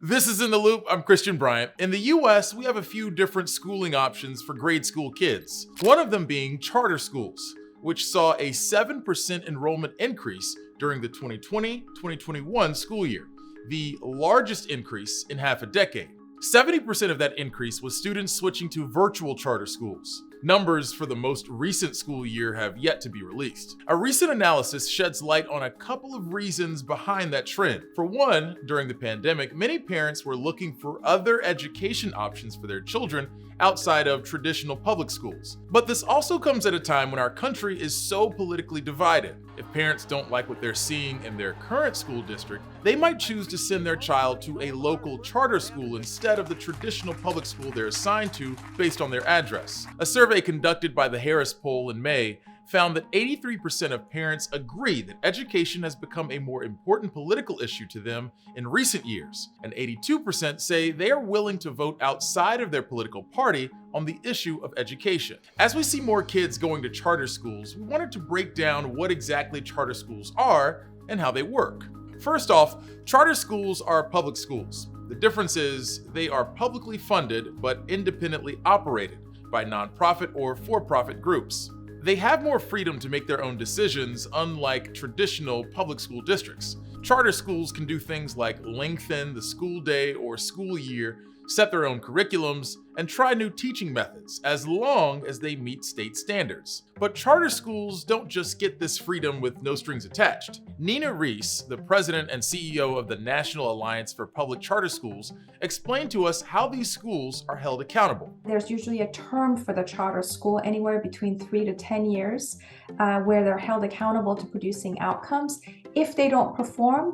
This is In the Loop. I'm Christian Bryant. In the US, we have a few different schooling options for grade school kids, one of them being charter schools, which saw a 7% enrollment increase during the 2020-2021 school year, the largest increase in half a decade. 70% of that increase was students switching to virtual charter schools. Numbers for the most recent school year have yet to be released. A recent analysis sheds light on a couple of reasons behind that trend. For one, during the pandemic, many parents were looking for other education options for their children outside of traditional public schools. But this also comes at a time when our country is so politically divided. If parents don't like what they're seeing in their current school district, they might choose to send their child to a local charter school instead of the traditional public school they're assigned to based on their address. A survey conducted by the Harris Poll in May found that 83% of parents agree that education has become a more important political issue to them in recent years, and 82% say they are willing to vote outside of their political party on the issue of education. As we see more kids going to charter schools, we wanted to break down what exactly charter schools are and how they work. First off, charter schools are public schools. The difference is they are publicly funded but independently operated by nonprofit or for-profit groups. They have more freedom to make their own decisions, unlike traditional public school districts. Charter schools can do things like lengthen the school day or school year, set their own curriculums, and try new teaching methods, as long as they meet state standards. But charter schools don't just get this freedom with no strings attached. Nina Reese, the president and CEO of the National Alliance for Public Charter Schools, explained to us how these schools are held accountable. There's usually a term for the charter school, anywhere between 3 to 10 years, where they're held accountable to producing outcomes. If they don't perform,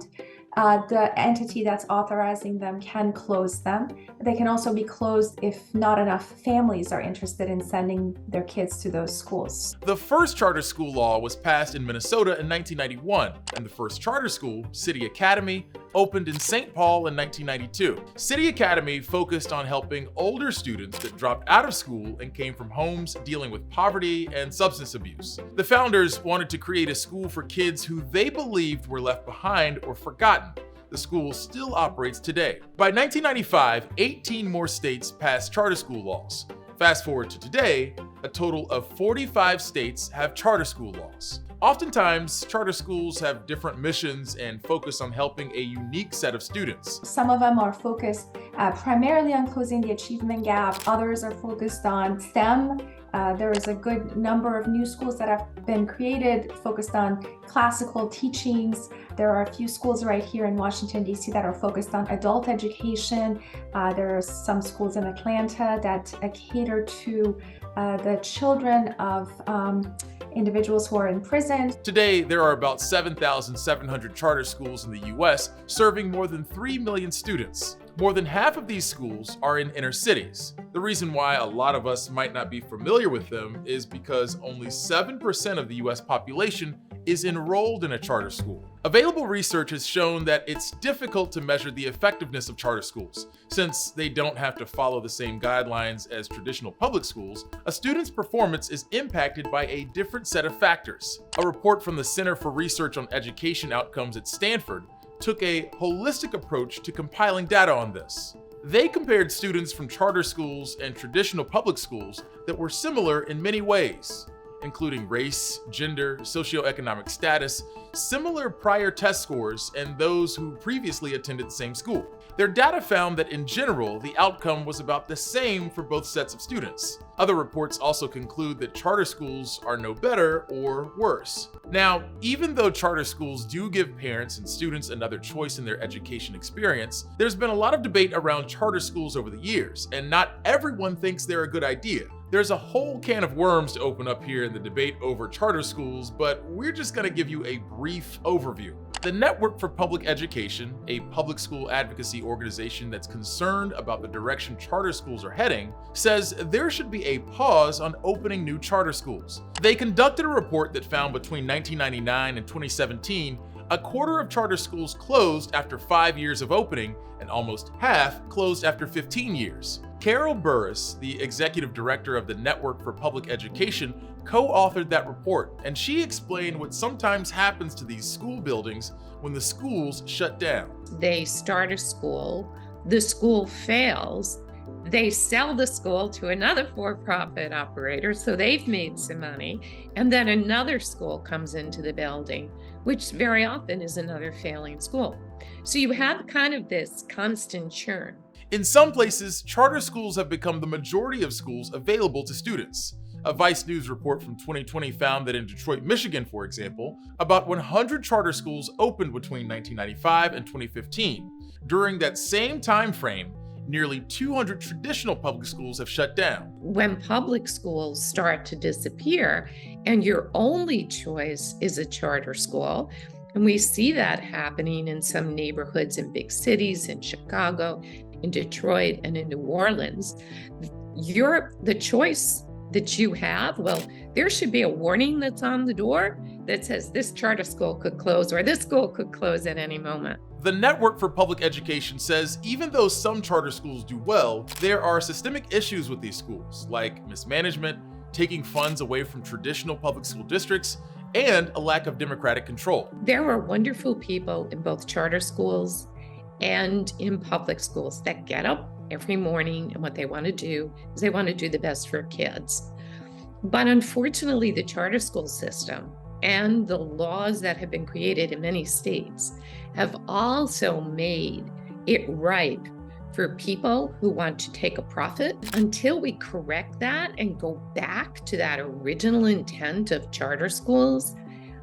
the entity that's authorizing them can close them. They can also be closed if not enough families are interested in sending their kids to those schools. The first charter school law was passed in Minnesota in 1991, and the first charter school, City Academy, opened in St. Paul in 1992. City Academy focused on helping older students that dropped out of school and came from homes dealing with poverty and substance abuse. The founders wanted to create a school for kids who they believed were left behind or forgotten. The school still operates today. By 1995, 18 more states passed charter school laws. Fast forward to today, a total of 45 states have charter school laws. Oftentimes, charter schools have different missions and focus on helping a unique set of students. Some of them are focused primarily on closing the achievement gap. Others are focused on STEM. There is a good number of new schools that have been created focused on classical teachings. There are a few schools right here in Washington, D.C. that are focused on adult education. There are some schools in Atlanta that cater to the children of individuals who are in prison. Today, there are about 7,700 charter schools in the U.S., serving more than 3 million students. More than half of these schools are in inner cities. The reason why a lot of us might not be familiar with them is because only 7% of the US population is enrolled in a charter school. Available research has shown that it's difficult to measure the effectiveness of charter schools. Since they don't have to follow the same guidelines as traditional public schools, a student's performance is impacted by a different set of factors. A report from the Center for Research on Education Outcomes at Stanford took a holistic approach to compiling data on this. They compared students from charter schools and traditional public schools that were similar in many ways, including race, gender, socioeconomic status, similar prior test scores, and those who previously attended the same school. Their data found that in general, the outcome was about the same for both sets of students. Other reports also conclude that charter schools are no better or worse. Now, even though charter schools do give parents and students another choice in their education experience, there's been a lot of debate around charter schools over the years, and not everyone thinks they're a good idea. There's a whole can of worms to open up here in the debate over charter schools, but we're just going to give you a brief overview. The Network for Public Education, a public school advocacy organization that's concerned about the direction charter schools are heading, says there should be a pause on opening new charter schools. They conducted a report that found between 1999 and 2017, a quarter of charter schools closed after 5 years of opening, and almost half closed after 15 years. Carol Burris, the executive director of the Network for Public Education, co-authored that report, and she explained what sometimes happens to these school buildings when the schools shut down. They start a school the school fails, they sell the school to another for-profit operator, so they've made some money, and then another school comes into the building, which very often is another failing school. So you have kind of this constant churn. In some places, charter schools have become the majority of schools available to students. A Vice News report from 2020 found that in Detroit, Michigan, for example, about 100 charter schools opened between 1995 and 2015. During that same time frame, nearly 200 traditional public schools have shut down. When public schools start to disappear and your only choice is a charter school, and we see that happening in some neighborhoods in big cities, in Chicago, in Detroit, and in New Orleans, the choice that you have, well, there should be a warning that's on the door that says this charter school could close or this school could close at any moment. The Network for Public Education says even though some charter schools do well, there are systemic issues with these schools, like mismanagement, taking funds away from traditional public school districts, and a lack of democratic control. There are wonderful people in both charter schools and in public schools that get up every morning, and what they want to do is they want to do the best for kids. But unfortunately, the charter school system and the laws that have been created in many states have also made it ripe for people who want to take a profit. Until we correct that and go back to that original intent of charter schools,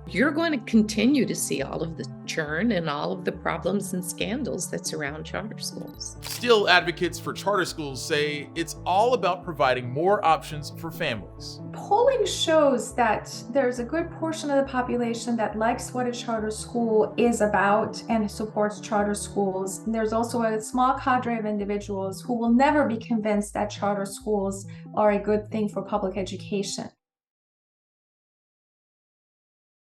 you're going to continue to see all of the churn and all of the problems and scandals that surround charter schools. Still, advocates for charter schools say it's all about providing more options for families. Polling shows that there's a good portion of the population that likes what a charter school is about and supports charter schools. And there's also a small cadre of individuals who will never be convinced that charter schools are a good thing for public education.